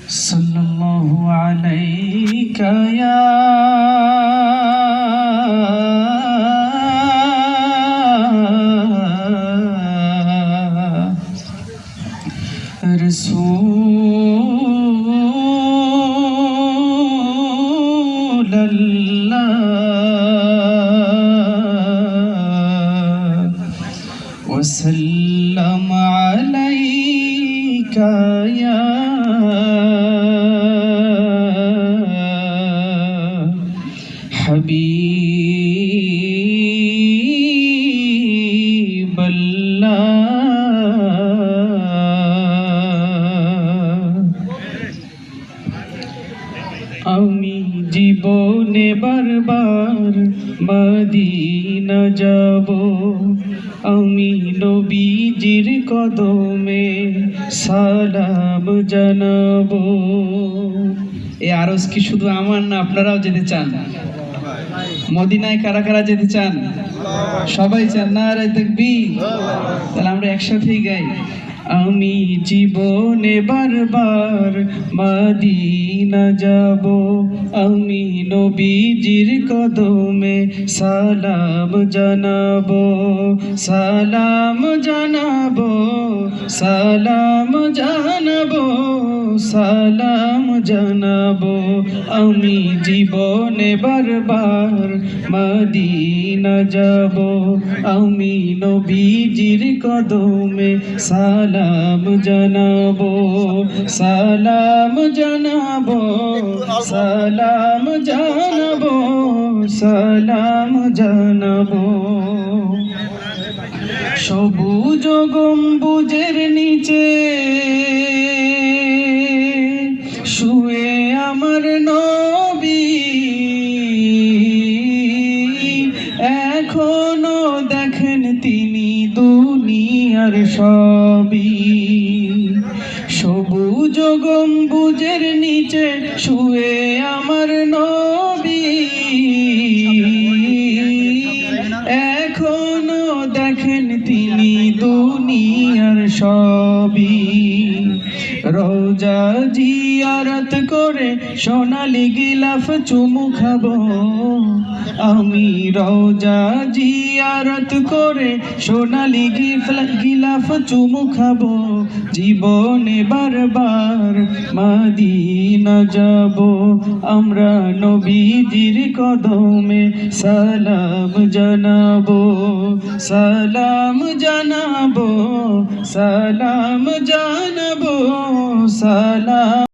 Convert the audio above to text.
সাল্লাল্লাহু আলাইকা ইয়া রাসূলাল্লাহ ওয়া সাল্লাম আলাইকা ইয়া আমি জীবনে বারবার মদিনা যাব, আমি নবীজির কদমে সালাম জানাবো। এই আরজ কি শুধু আমার না, আপনারাও যেতে চান? মদিনায় কারা কারা যেতে চান? সবাই চান। নারে তাকবীর। তাহলে আমরা একসাথেই গাই। আমি জীবনে বারবার মদিনা যাব, আমি নবীজির কদমে সালাম জানাবো, সালাম জানাবো, সালাম জানাবো, সালাম জানাবো। আমি জীবনে বারবার মদিনা যাব, আমি নবীজির কদমে সালাম জানাবো, সালাম জানাবো, সালাম জানাবো, সালাম জানাবো। সবুজ গম্বুজের নিচে শুয়ে আমার নবী, এখনো দেখেন তিনি দুনিয়ার সবই। সবুজ গম্বুজের নিচে শুয়ে আমার নবী, এখনো দেখেন তিনি দুনিয়ার সবই। রওজা জিয়ারত করে সোনালি গিলাফ চুমু খাবো, আমি রওজা জিয়ারত করে সোনালি গিলাফ চুমু খাবো। জীবনে বারবার মদিনা যাব, আমরা নবীজির কদমে সালাম জানাবো, সালাম জানাবো, সালাম জানাবো, সালাম।